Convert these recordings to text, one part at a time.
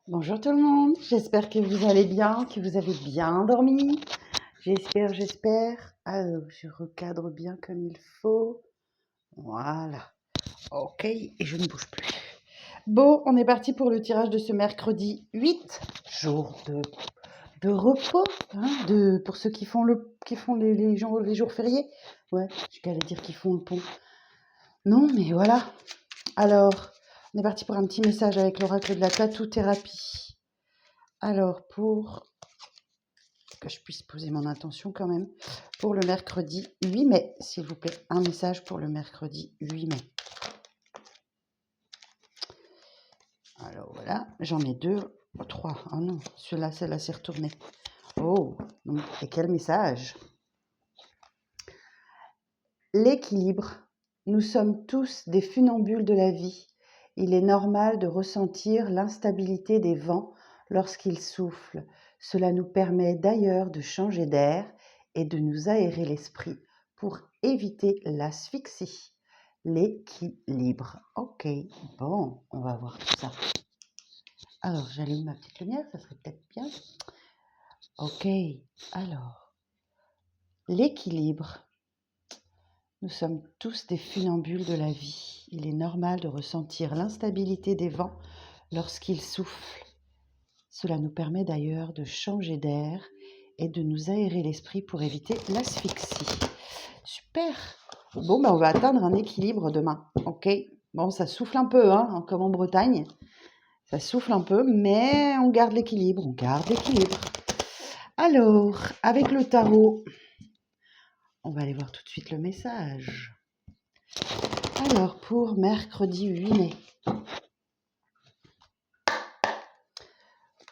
Bonjour tout le monde, j'espère que vous allez bien, que vous avez bien dormi. J'espère. Alors, je recadre bien comme il faut. Voilà. Ok, et je ne bouge plus. Bon, on est parti pour le tirage de ce mercredi 8, jour de repos, hein, pour ceux qui font, les jours fériés. Ouais, j'allais dire qu'ils font le pont. Non, mais voilà. Alors, on est parti pour un petit message avec l'oracle de la tatou-thérapie. Alors, pour que je puisse poser mon intention quand même, pour le mercredi 8 mai, s'il vous plaît, un message pour le mercredi 8 mai. Alors voilà, j'en ai deux, trois. Oh non, celle-là s'est retournée. Oh, donc, et quel message? L'équilibre. Nous sommes tous des funambules de la vie. Il est normal de ressentir l'instabilité des vents lorsqu'ils soufflent. Cela nous permet d'ailleurs de changer d'air et de nous aérer l'esprit pour éviter l'asphyxie. L'équilibre. Ok, bon, on va voir tout ça. Alors, j'allume ma petite lumière, ça serait peut-être bien. Ok, alors, l'équilibre. Nous sommes tous des funambules de la vie. Il est normal de ressentir l'instabilité des vents lorsqu'ils soufflent. Cela nous permet d'ailleurs de changer d'air et de nous aérer l'esprit pour éviter l'asphyxie. Super. Bon, on va atteindre un équilibre demain. Ok. Bon, ça souffle un peu, hein, comme en Bretagne. Ça souffle un peu, mais on garde l'équilibre. On garde l'équilibre. Alors, avec le tarot, on va aller voir tout de suite le message. Alors, pour mercredi 8 mai.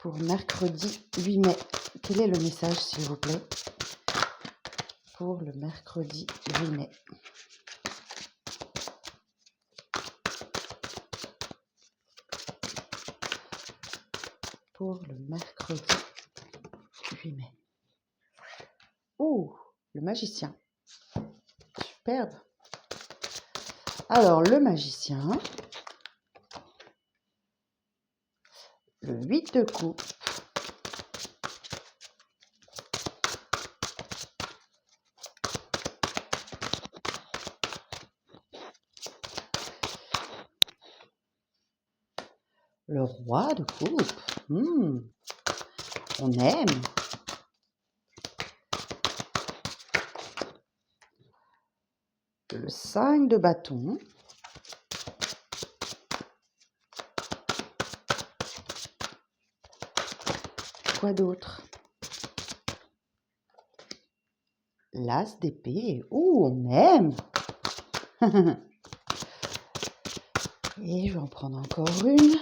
Pour mercredi 8 mai. Quel est le message, s'il vous plaît? Pour le mercredi 8 mai. Pour le mercredi 8 mai. Oh, le magicien. Superbe. Alors, le magicien. Le 8 de coupe. Le roi de coupe. On aime. Le 5 de bâton. Quoi d'autre? L'as d'épée. Oh, on aime. Et je vais en prendre encore une.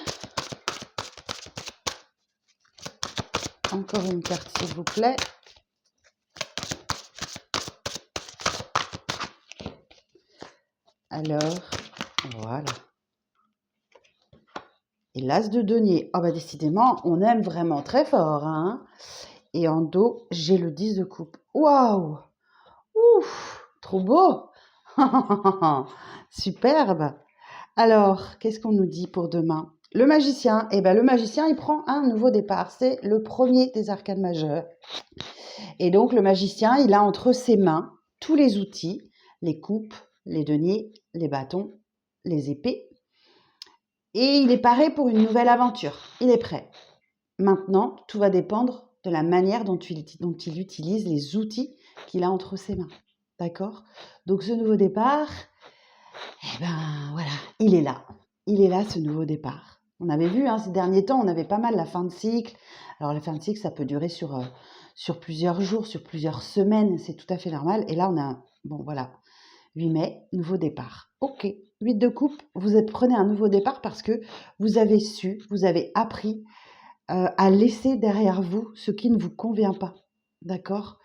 Encore une carte, s'il vous plaît. Alors, voilà. Et l'as de denier. Ah bah décidément, on aime vraiment très fort, hein. Et en dos, j'ai le 10 de coupe. Waouh! Ouf! Trop beau! Superbe! Alors, qu'est-ce qu'on nous dit pour demain? Le magicien. Eh ben, le magicien, il prend un nouveau départ. C'est le premier des arcanes majeures. Et donc, le magicien, il a entre ses mains tous les outils, les coupes, les deniers, les bâtons, les épées. Et il est paré pour une nouvelle aventure. Il est prêt. Maintenant, tout va dépendre de la manière dont il utilise les outils qu'il a entre ses mains. D'accord? Donc, ce nouveau départ, eh ben voilà, il est là. Il est là, ce nouveau départ. On avait vu, hein, ces derniers temps, on avait pas mal la fin de cycle. Alors, la fin de cycle, ça peut durer sur plusieurs jours, sur plusieurs semaines. C'est tout à fait normal. Et là, on a, bon, voilà, 8 mai, nouveau départ. Ok, 8 de coupe, prenez un nouveau départ parce que vous avez su, vous avez appris à laisser derrière vous ce qui ne vous convient pas. D'accord?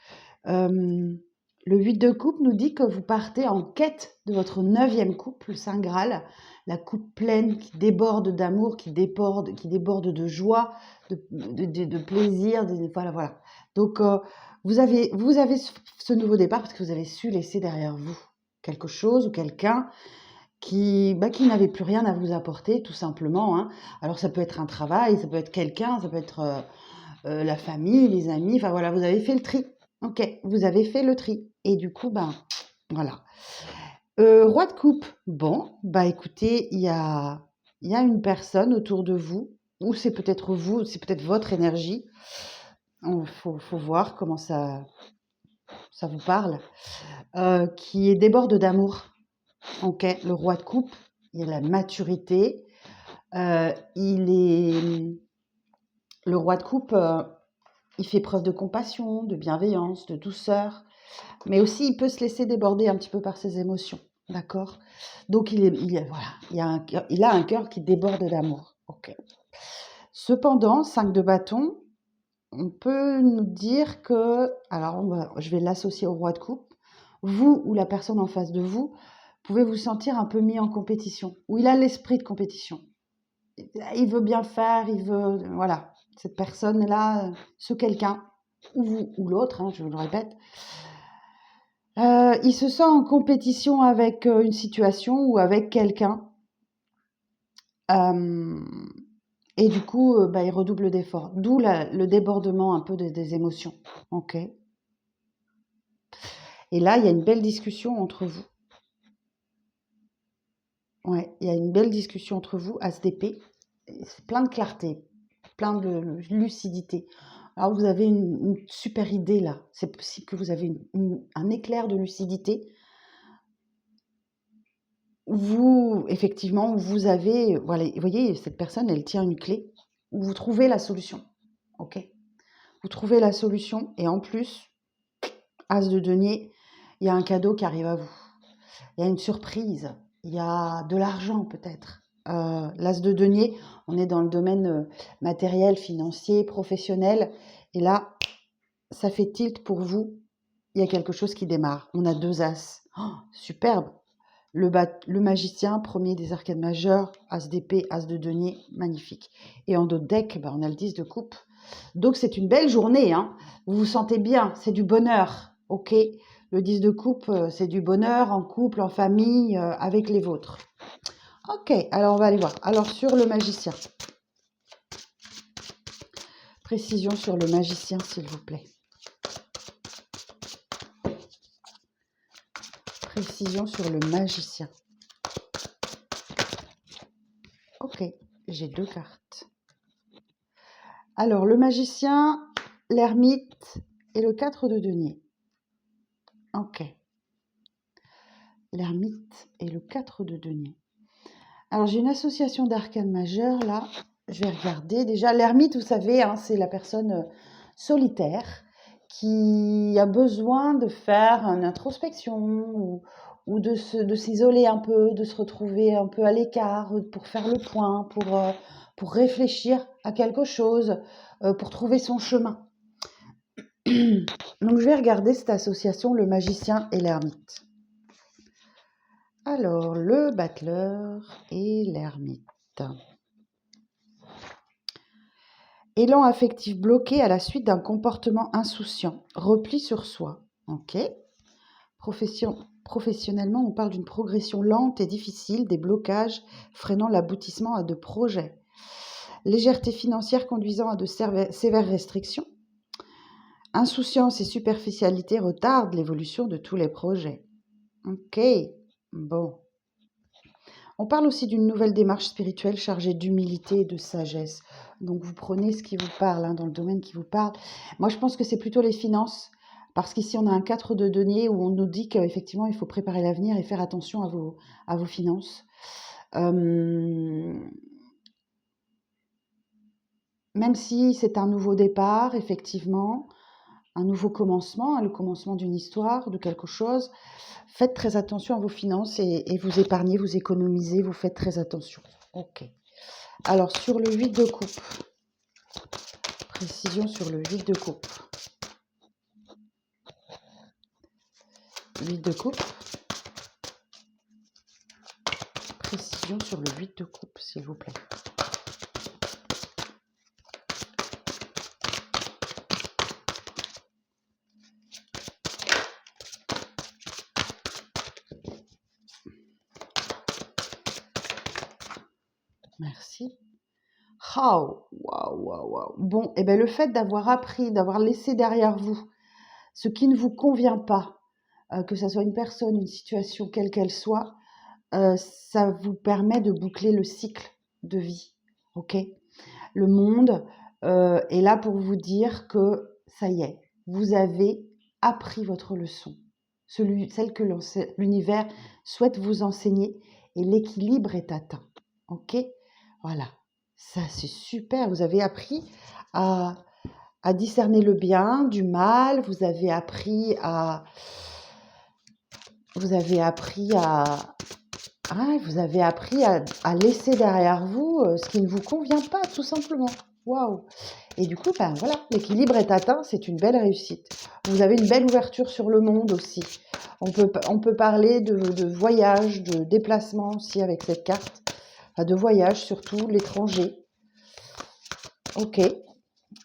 Le 8 de coupe nous dit que vous partez en quête de votre 9e coupe, le Saint Graal, la coupe pleine qui déborde d'amour, qui déborde de joie, de plaisir. Voilà. Donc, vous avez ce nouveau départ parce que vous avez su laisser derrière vous quelque chose ou quelqu'un qui n'avait plus rien à vous apporter, tout simplement, hein. Alors ça peut être un travail, ça peut être quelqu'un, ça peut être la famille, les amis, enfin voilà, vous avez fait le tri. Ok, vous avez fait le tri. Et du coup, ben voilà. Roi de coupe, bon, bah écoutez, il y a une personne autour de vous, ou c'est peut-être vous, c'est peut-être votre énergie. Il faut voir comment ça vous parle, qui déborde d'amour. Ok, le roi de coupe, il y a la maturité. Il est le roi de coupe, il fait preuve de compassion, de bienveillance, de douceur, mais aussi il peut se laisser déborder un petit peu par ses émotions, d'accord? Donc voilà, il a un cœur qui déborde d'amour. Ok. Cependant, 5 de bâton, on peut nous dire que, alors je vais l'associer au roi de coupe, vous ou la personne en face de vous pouvez vous sentir un peu mis en compétition, ou il a l'esprit de compétition. Il veut bien faire, voilà, cette personne-là, ce quelqu'un, ou vous ou l'autre, hein, je vous le répète, il se sent en compétition avec une situation ou avec quelqu'un, euh, et du coup, bah, il redouble d'efforts. D'où le débordement un peu des émotions. Ok. Et là, il y a une belle discussion entre vous. Ouais, il y a une belle discussion entre vous, ASDP. C'est plein de clarté, plein de lucidité. Alors, vous avez une super idée là. C'est possible que vous avez un éclair de lucidité. Vous, effectivement, vous avez, voilà, vous voyez, cette personne, elle tient une clé. Vous trouvez la solution. Ok. Vous trouvez la solution et en plus, As de denier, il y a un cadeau qui arrive à vous. Il y a une surprise. Il y a de l'argent peut-être. L'As de denier, on est dans le domaine matériel, financier, professionnel. Et là, ça fait tilt pour vous. Il y a quelque chose qui démarre. On a 2 As. Oh, superbe. Le magicien, premier des arcades majeures, As d'épée, As de denier, magnifique. Et en dos de deck, on a le 10 de coupe. Donc c'est une belle journée, hein. Vous vous sentez bien, c'est du bonheur, ok? Le 10 de coupe, c'est du bonheur en couple, en famille, avec les vôtres. Ok, alors on va aller voir. Alors sur le magicien. Précision sur le magicien, s'il vous plaît. Précision sur le magicien. Ok, j'ai 2 cartes. Alors le magicien, l'ermite et le 4 de denier. Ok. L'ermite et le 4 de denier. Alors, j'ai une association d'arcanes majeures, là. Je vais regarder. Déjà, l'ermite, vous savez, hein, c'est la personne solitaire qui a besoin de faire une introspection ou de s'isoler un peu, de se retrouver un peu à l'écart pour faire le point, pour réfléchir à quelque chose, pour trouver son chemin. Donc, je vais regarder cette association, le magicien et l'ermite. Alors, le battleur et l'ermite. Élan affectif bloqué à la suite d'un comportement insouciant. Repli sur soi. Ok. Professionnellement, on parle d'une progression lente et difficile, des blocages freinant l'aboutissement de projets. Légèreté financière conduisant à de sévères restrictions. Insouciance et superficialité retardent l'évolution de tous les projets. Ok. Bon. On parle aussi d'une nouvelle démarche spirituelle chargée d'humilité et de sagesse. Donc vous prenez ce qui vous parle, hein, dans le domaine qui vous parle. Moi, je pense que c'est plutôt les finances, parce qu'ici, on a un 4 de denier où on nous dit qu'effectivement, il faut préparer l'avenir et faire attention à vos finances. Même si c'est un nouveau départ, effectivement, un nouveau commencement, hein, le commencement d'une histoire, de quelque chose, faites très attention à vos finances et vous épargnez, vous économisez, vous faites très attention. Ok. Alors, sur le 8 de coupe, précision sur le 8 de coupe. 8 de coupe. Précision sur le 8 de coupe, s'il vous plaît. Waouh, waouh, waouh, waouh. Bon, et bien le fait d'avoir appris, d'avoir laissé derrière vous ce qui ne vous convient pas, que ça soit une personne, une situation, quelle qu'elle soit, ça vous permet de boucler le cycle de vie. OK? Le monde est là pour vous dire que ça y est, vous avez appris votre leçon, celle que l'univers souhaite vous enseigner et l'équilibre est atteint. OK? Voilà, ça c'est super. Vous avez appris à, à discerner le bien du mal, vous avez appris vous avez appris à laisser derrière vous ce qui ne vous convient pas, tout simplement. Waouh! Et du coup, ben voilà, l'équilibre est atteint, c'est une belle réussite. Vous avez une belle ouverture sur le monde aussi. On peut parler de voyage, de déplacement aussi avec cette carte. Enfin, de voyage surtout, l'étranger. Ok,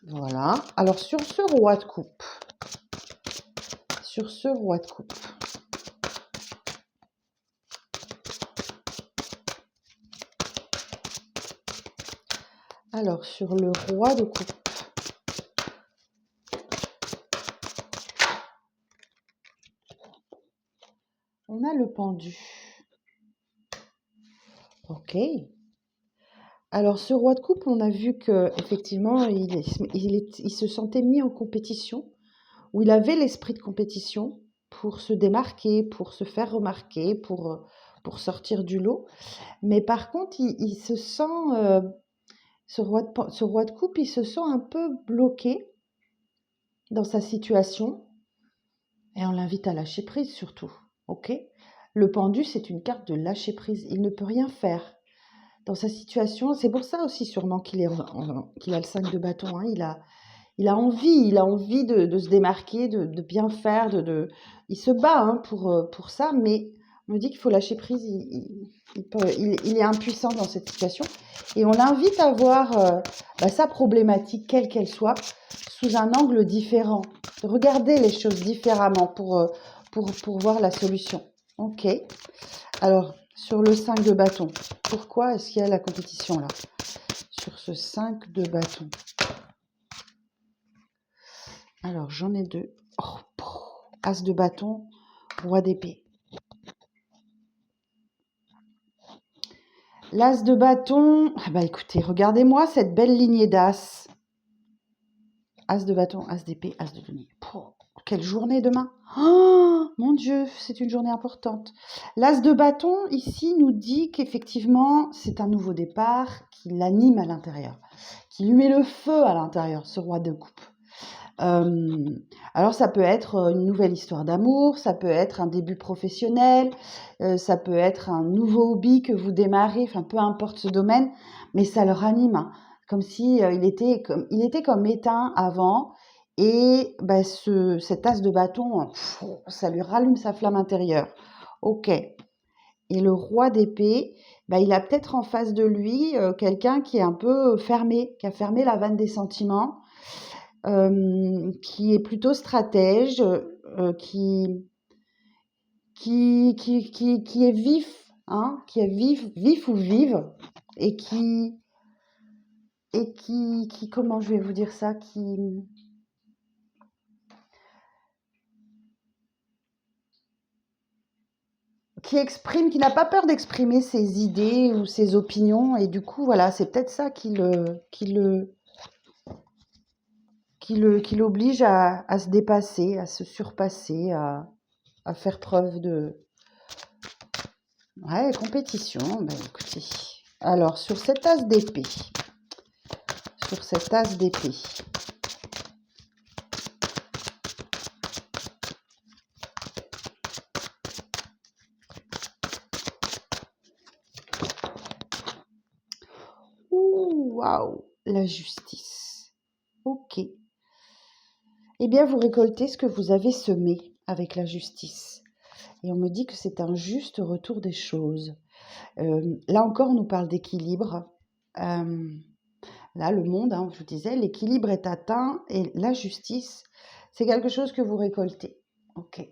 voilà. Alors sur ce roi de coupe, alors sur le roi de coupe, on a le pendu. Ok. Alors ce roi de coupe, on a vu que effectivement, il se sentait mis en compétition, où il avait l'esprit de compétition pour se démarquer, pour se faire remarquer, pour sortir du lot. Mais par contre, il se sent, ce roi de coupe, il se sent un peu bloqué dans sa situation et on l'invite à lâcher prise surtout. Ok? Le pendu, c'est une carte de lâcher prise. Il ne peut rien faire dans sa situation. C'est pour ça aussi sûrement qu'il a le 5 de bâton. Hein. Il a envie de se démarquer, de bien faire. Il se bat hein, pour ça, mais on me dit qu'il faut lâcher prise. Il est impuissant dans cette situation. Et on l'invite à voir sa problématique, quelle qu'elle soit, sous un angle différent. De regarder les choses différemment pour voir la solution. Ok. Alors, sur le 5 de bâton, pourquoi est-ce qu'il y a la compétition là? Sur ce 5 de bâton. Alors, j'en ai deux. Oh, As de bâton, roi d'épée. L'as de bâton, écoutez, regardez-moi cette belle lignée d'as. As de bâton, as d'épée, as de denier. Quelle journée demain! Oh, mon Dieu, c'est une journée importante. L'as de bâton, ici, nous dit qu'effectivement, c'est un nouveau départ qui l'anime à l'intérieur, qui lui met le feu à l'intérieur, ce roi de coupe. Alors ça peut être une nouvelle histoire d'amour, ça peut être un début professionnel, ça peut être un nouveau hobby que vous démarrez, enfin peu importe ce domaine, mais ça le ranime, hein, comme si il était comme éteint avant, et cet as de bâton, ça lui rallume sa flamme intérieure. Ok. Et le roi d'épée, il a peut-être en face de lui quelqu'un qui est un peu fermé, qui a fermé la vanne des sentiments, qui est plutôt stratège, qui est vif, hein, qui est vif ou vive, et comment je vais vous dire ça, qui n'a pas peur d'exprimer ses idées ou ses opinions, et du coup, voilà, c'est peut-être ça qui l'oblige à se dépasser, à se surpasser, à faire preuve de compétition. Écoutez, alors sur cet as d'épée, ouh, waouh, la justice. Ok. Eh bien, vous récoltez ce que vous avez semé avec la justice. Et on me dit que c'est un juste retour des choses. Là encore, on nous parle d'équilibre. Là, le monde, hein, je vous disais, l'équilibre est atteint et la justice, c'est quelque chose que vous récoltez. Ok.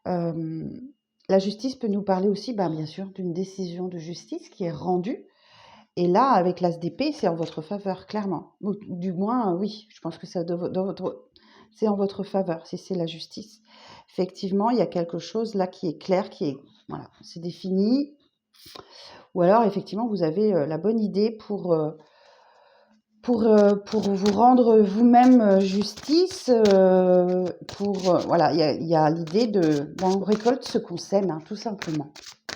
La justice peut nous parler aussi, bien sûr, d'une décision de justice qui est rendue Et là, avec l'as d'épée, c'est en votre faveur, clairement. Ou du moins, oui, je pense que c'est en votre faveur, si c'est la justice. Effectivement, il y a quelque chose là qui est clair, voilà, c'est défini. Ou alors, effectivement, vous avez la bonne idée pour vous rendre vous-même justice. Voilà, il y a l'idée on récolte ce qu'on sème, hein, tout simplement.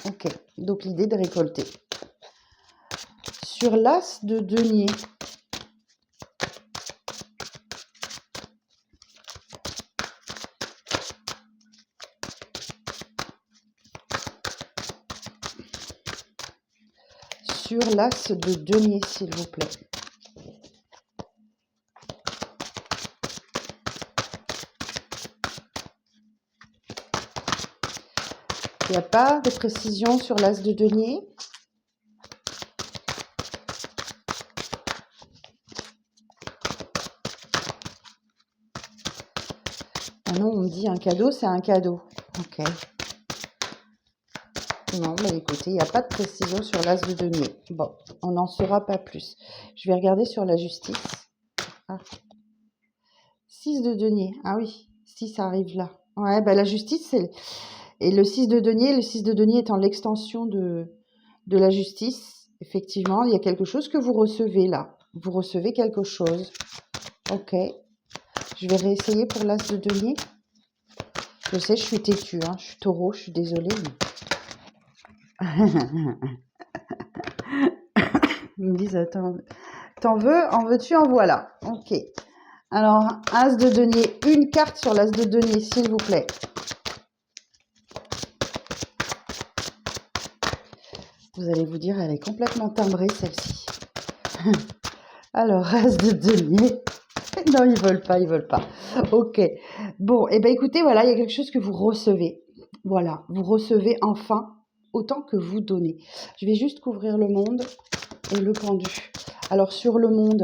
Ok, donc l'idée de récolter. Sur l'as de denier, sur l'as de denier, s'il vous plaît. Il n'y a pas de précision sur l'as de denier. Ah non, on me dit un cadeau, c'est un cadeau. Ok. Non, bah écoutez, il n'y a pas de précision sur l'as de denier. Bon, on n'en saura pas plus. Je vais regarder sur la justice. Ah. 6 de denier. Ah oui, 6 ça arrive là. Ouais, bah la justice, c'est... Et le 6 de denier étant l'extension de la justice, effectivement, il y a quelque chose que vous recevez là. Vous recevez quelque chose. Ok. Je vais réessayer pour l'as de denier. Je sais, je suis têtue, hein. Je suis taureau, je suis désolée. Ils me disent, attends, t'en veux, en veux-tu, en voilà. Ok. Alors, as de denier, une carte sur l'as de denier, s'il vous plaît. Vous allez vous dire, elle est complètement timbrée, celle-ci. Alors, as de denier. Non, ils veulent pas. Ok. Bon, et ben écoutez, voilà, il y a quelque chose que vous recevez. Voilà, vous recevez enfin autant que vous donnez. Je vais juste couvrir le monde et le pendu. Alors, sur le monde,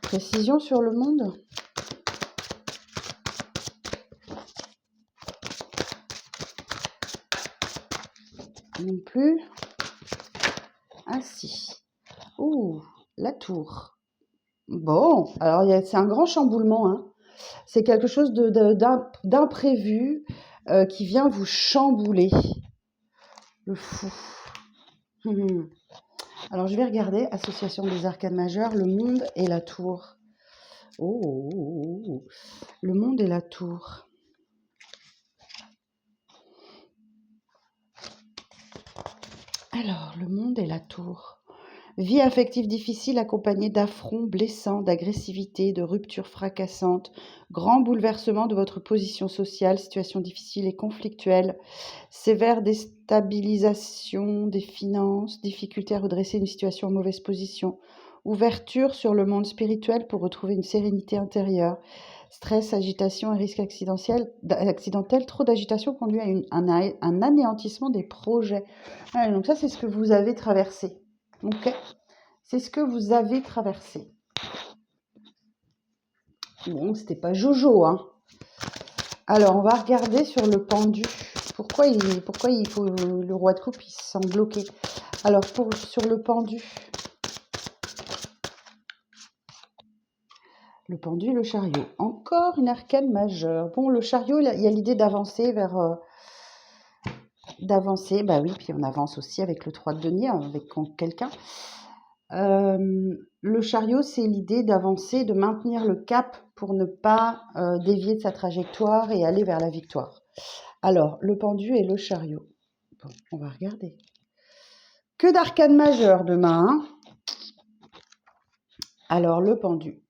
précision sur le monde. Non plus. Ah si. Ouh, la tour. Bon, alors c'est un grand chamboulement, hein. C'est quelque chose d'imprévu qui vient vous chambouler. Le fou. Alors, je vais regarder Association des arcades majeures, le monde et la tour. Oh, le monde et la tour. Alors, le monde et la tour. Vie affective difficile accompagnée d'affronts blessants, d'agressivité, de ruptures fracassantes, grand bouleversement de votre position sociale, situation difficile et conflictuelle, sévère déstabilisation des finances, difficulté à redresser une situation en mauvaise position, ouverture sur le monde spirituel pour retrouver une sérénité intérieure, stress, agitation et risque accidentel, trop d'agitation conduit à un anéantissement des projets. Ouais, donc ça, c'est ce que vous avez traversé. Ok, c'est ce que vous avez traversé. Bon, c'était pas Jojo, hein. Alors, on va regarder sur le pendu. Pourquoi il faut le roi de coupe, il se sent bloqué. Alors, sur le pendu. Le pendu et le chariot. Encore une arcane majeure. Bon, le chariot, il y a l'idée d'avancer vers... d'avancer, bah oui, puis on avance aussi avec le 3 de denier, avec quelqu'un. Le chariot, c'est l'idée d'avancer, de maintenir le cap pour ne pas dévier de sa trajectoire et aller vers la victoire. Alors, le pendu et le chariot. Bon, on va regarder. Que d'arcane majeure demain, hein. Alors, le pendu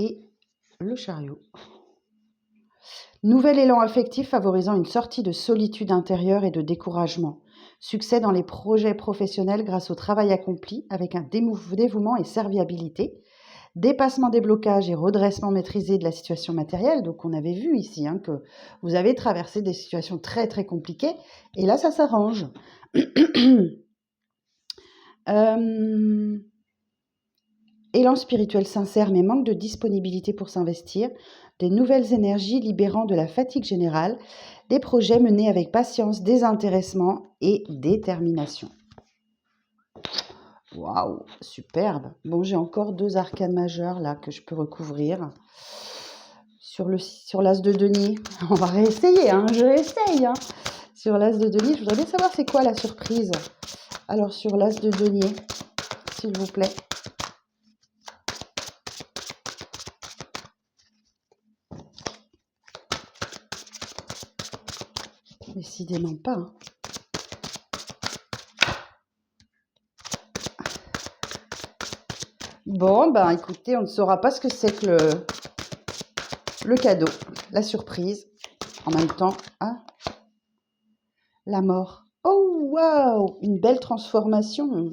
et le chariot. Nouvel élan affectif favorisant une sortie de solitude intérieure et de découragement. Succès dans les projets professionnels grâce au travail accompli avec un dévouement et serviabilité. Dépassement des blocages et redressement maîtrisé de la situation matérielle. Donc, on avait vu ici que vous avez traversé des situations très, très compliquées. Et là, ça s'arrange. élan spirituel sincère mais manque de disponibilité pour s'investir, des nouvelles énergies libérant de la fatigue générale, des projets menés avec patience, désintéressement et détermination. Waouh, superbe. Bon, j'ai encore 2 arcanes majeures là que je peux recouvrir. Sur l'as de denier, on va réessayer, hein, je réessaye. Hein. Sur l'as de denier, je voudrais bien savoir c'est quoi la surprise. Alors sur l'as de denier, s'il vous plaît. Décidément pas. Hein. Bon, ben écoutez, on ne saura pas ce que c'est que le cadeau, la surprise. En même temps, hein, la mort. Oh, waouh, une belle transformation.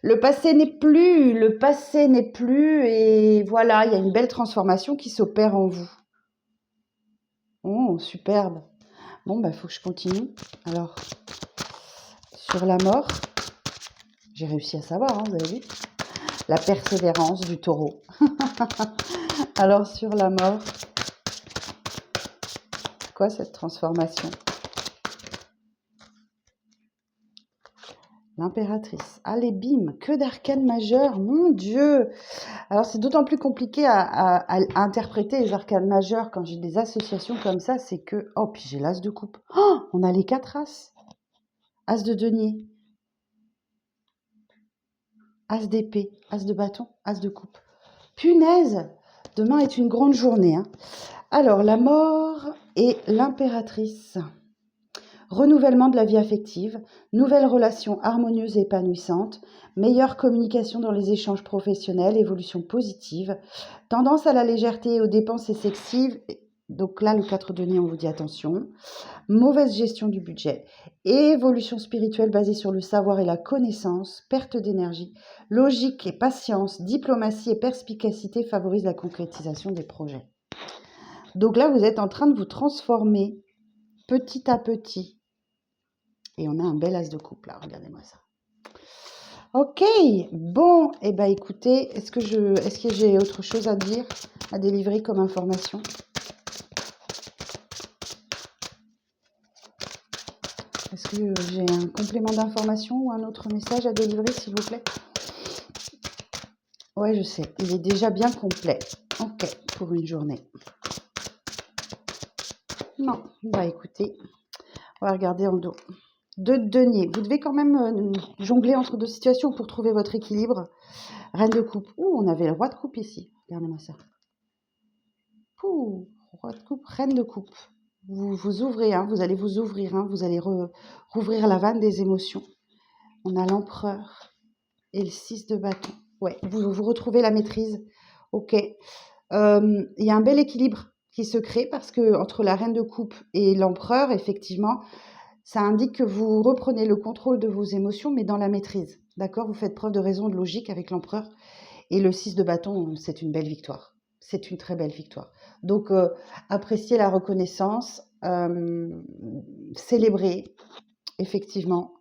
Le passé n'est plus, et voilà, il y a une belle transformation qui s'opère en vous. Oh, superbe. Bon, bah, faut que je continue. Alors, sur la mort, j'ai réussi à savoir, hein, vous avez vu? La persévérance du taureau. Alors, sur la mort, c'est quoi cette transformation? L'impératrice. Allez, bim, que d'arcanes majeures, mon Dieu! Alors, c'est d'autant plus compliqué à interpréter les arcanes majeures quand j'ai des associations comme ça, c'est que... Oh, puis j'ai l'as de coupe. Oh, on a les 4 as. As de denier. As d'épée, as de bâton, as de coupe. Punaise! Demain est une grande journée. Hein. Alors, la mort et l'impératrice. Renouvellement de la vie affective, nouvelles relations harmonieuses et épanouissantes, meilleure communication dans les échanges professionnels, évolution positive, tendance à la légèreté et aux dépenses excessives. Donc là, le 4 denier, on vous dit attention. Mauvaise gestion du budget, évolution spirituelle basée sur le savoir et la connaissance, perte d'énergie, logique et patience, diplomatie et perspicacité favorisent la concrétisation des projets. Donc là, vous êtes en train de vous transformer petit à petit. Et on a un bel as de coupe là, regardez-moi ça. Ok, bon, et ben écoutez, est-ce que j'ai autre chose à dire, à délivrer comme information? Est-ce que j'ai un complément d'information ou un autre message à délivrer, s'il vous plaît? Ouais, je sais, il est déjà bien complet. Ok, pour une journée. Non, bah écoutez, on va regarder en dos. 2 deniers. Vous devez quand même jongler entre 2 situations pour trouver votre équilibre. Reine de coupe. Ouh, on avait le roi de coupe ici. Regardez-moi ça. Ouh, roi de coupe, reine de coupe. Vous vous ouvrez, hein, vous allez vous ouvrir, hein, vous allez rouvrir la vanne des émotions. On a l'empereur et le 6 de bâton. Ouais, vous retrouvez la maîtrise. Ok. Il y a un bel équilibre qui se crée parce que entre la reine de coupe et l'empereur, effectivement, ça indique que vous reprenez le contrôle de vos émotions, mais dans la maîtrise. D'accord? Vous faites preuve de raison, de logique avec l'empereur. Et le 6 de bâton, c'est une belle victoire. C'est une très belle victoire. Donc, appréciez la reconnaissance, célébrez, effectivement.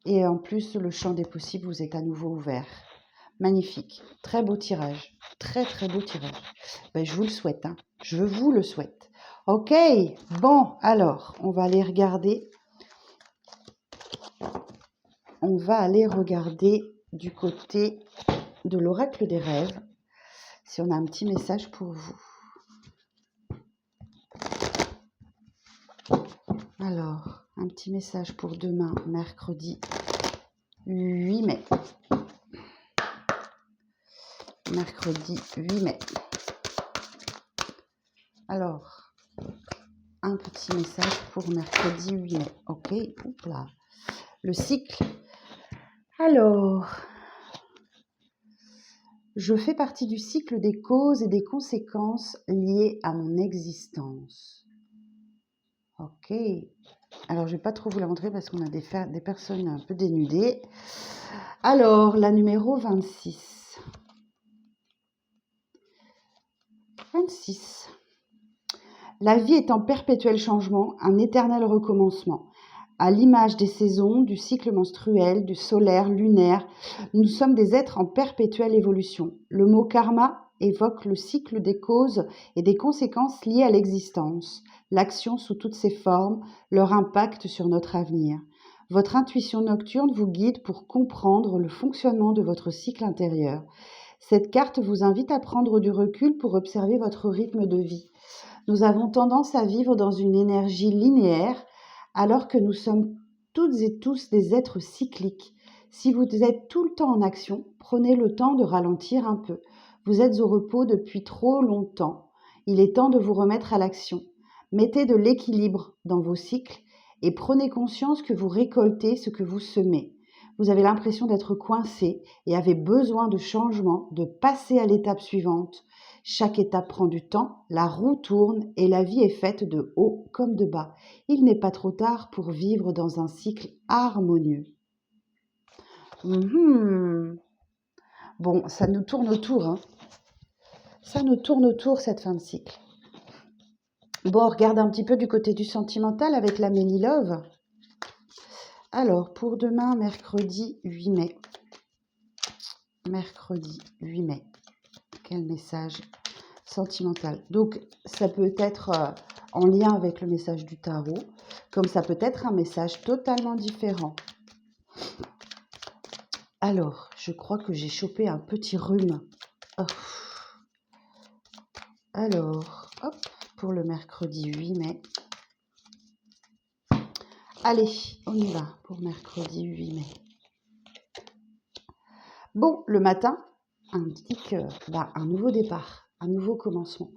Et en plus, le champ des possibles vous est à nouveau ouvert. Magnifique. Très beau tirage. Très, très beau tirage. Ben, je vous le souhaite. Hein. Je vous le souhaite. Ok. Bon, alors, on va aller regarder. On va aller regarder du côté de l'oracle des rêves. Si on a un petit message pour vous. Alors, un petit message pour demain, mercredi 8 mai. Mercredi 8 mai. Alors, un petit message pour mercredi 8 mai. Ok, oups là. Le cycle. Alors, je fais partie du cycle des causes et des conséquences liées à mon existence. Ok. Alors, je ne vais pas trop vous la montrer parce qu'on a des personnes un peu dénudées. Alors, la numéro 26. 26. La vie est en perpétuel changement, un éternel recommencement. À l'image des saisons, du cycle menstruel, du solaire, lunaire, nous sommes des êtres en perpétuelle évolution. Le mot karma évoque le cycle des causes et des conséquences liées à l'existence, l'action sous toutes ses formes, leur impact sur notre avenir. Votre intuition nocturne vous guide pour comprendre le fonctionnement de votre cycle intérieur. Cette carte vous invite à prendre du recul pour observer votre rythme de vie. Nous avons tendance à vivre dans une énergie linéaire alors que nous sommes toutes et tous des êtres cycliques. Si vous êtes tout le temps en action, prenez le temps de ralentir un peu. Vous êtes au repos depuis trop longtemps. Il est temps de vous remettre à l'action. Mettez de l'équilibre dans vos cycles et prenez conscience que vous récoltez ce que vous semez. Vous avez l'impression d'être coincé et avez besoin de changement, de passer à l'étape suivante. Chaque étape prend du temps, la roue tourne et la vie est faite de haut comme de bas. Il n'est pas trop tard pour vivre dans un cycle harmonieux. Bon, ça nous tourne autour, hein. Ça nous tourne autour cette fin de cycle. Bon, on regarde un petit peu du côté du sentimental avec la Mélie Love. Alors, pour demain, mercredi 8 mai. Mercredi 8 mai. Quel message sentimental. Donc, ça peut être en lien avec le message du tarot, comme ça peut être un message totalement différent. Alors, je crois que j'ai chopé un petit rhume. Oh. Alors, hop, pour le mercredi 8 mai. Allez, on y va pour mercredi 8 mai. Bon, le matin indique un nouveau départ, un nouveau commencement.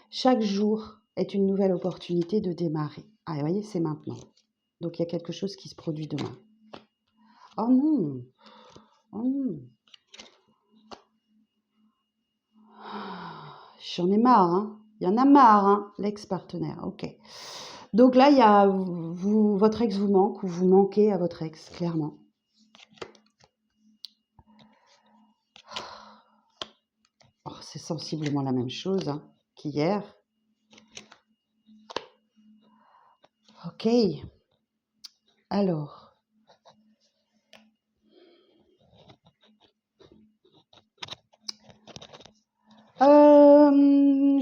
Chaque jour est une nouvelle opportunité de démarrer. Ah, vous voyez, c'est maintenant. Donc, il y a quelque chose qui se produit demain. Oh non! Oh non! J'en ai marre, hein. Il y en a marre, hein, l'ex-partenaire. Ok. Donc là, il y a votre ex vous manque ou vous manquez à votre ex, clairement. Oh, c'est sensiblement la même chose hein, qu'hier. Ok. Alors.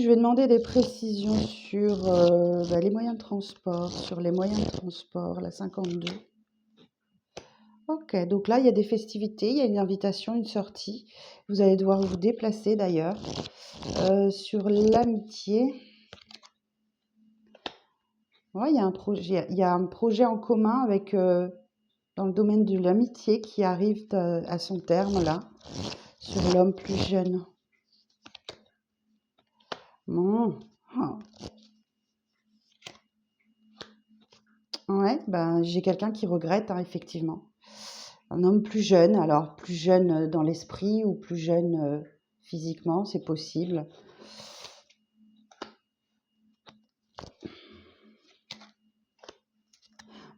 Je vais demander des précisions sur les moyens de transport, la 52. Ok, donc là, il y a des festivités, il y a une invitation, une sortie. Vous allez devoir vous déplacer d'ailleurs. Sur l'amitié, ouais, il y a un projet en commun avec, dans le domaine de l'amitié qui arrive à son terme là, sur l'homme plus jeune. Bon. Ouais, ben, j'ai quelqu'un qui regrette, hein, effectivement. Un homme plus jeune, alors plus jeune dans l'esprit ou plus jeune physiquement, c'est possible.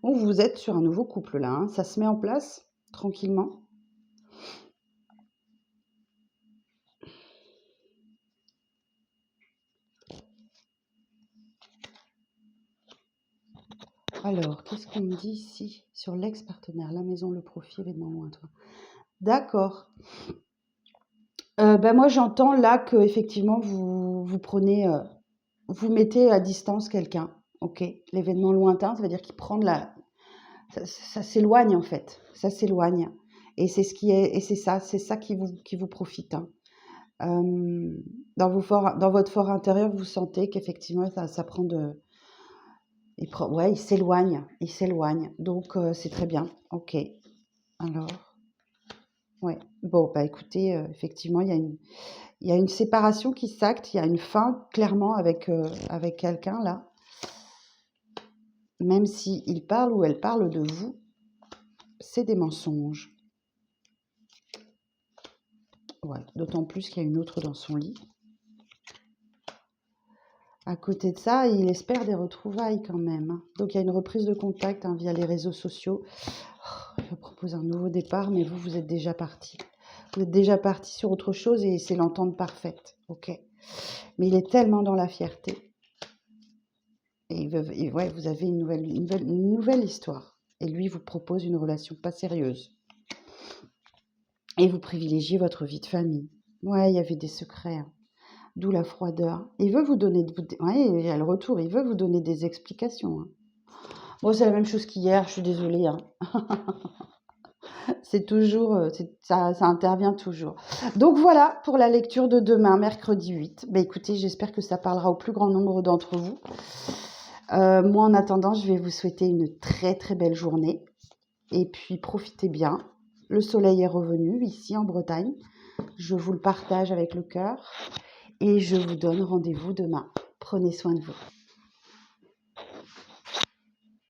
Bon, vous êtes sur un nouveau couple là, hein, ça se met en place tranquillement. Alors, qu'est-ce qu'on me dit ici sur l'ex-partenaire, la maison, le profit, événement lointain. D'accord. Ben moi, j'entends là que effectivement vous prenez, vous mettez à distance quelqu'un. Ok. L'événement lointain, ça veut dire qu'il prend de la, ça s'éloigne en fait. Ça s'éloigne. Et c'est ce qui est, et c'est ça qui vous profite. Hein. Dans votre fort intérieur, vous sentez qu'effectivement, ça prend de, ouais, il s'éloigne. Donc, c'est très bien. Ok. Alors, ouais. Bon, bah écoutez, effectivement, il y a une séparation qui s'acte, il y a une fin, clairement, avec quelqu'un, là. Même si il parle ou elle parle de vous, c'est des mensonges. Ouais, d'autant plus qu'il y a une autre dans son lit. À côté de ça, il espère des retrouvailles quand même. Hein. Donc, il y a une reprise de contact hein, via les réseaux sociaux. Oh, je propose un nouveau départ, mais vous êtes déjà parti. Vous êtes déjà parti sur autre chose et c'est l'entente parfaite. Ok. Mais il est tellement dans la fierté. Et ouais, vous avez une nouvelle histoire. Et lui vous propose une relation pas sérieuse. Et vous privilégiez votre vie de famille. Ouais, il y avait des secrets, hein. D'où la froideur. Il veut vous donner... Ouais, il y a le retour, il veut vous donner des explications, hein. Bon, c'est la même chose qu'hier, je suis désolée, hein. C'est toujours, ça intervient toujours. Donc voilà pour la lecture de demain, mercredi 8. Bah, écoutez, j'espère que ça parlera au plus grand nombre d'entre vous. Moi, en attendant, je vais vous souhaiter une très très belle journée. Et puis, profitez bien. Le soleil est revenu ici en Bretagne. Je vous le partage avec le cœur. Et je vous donne rendez-vous demain. Prenez soin de vous.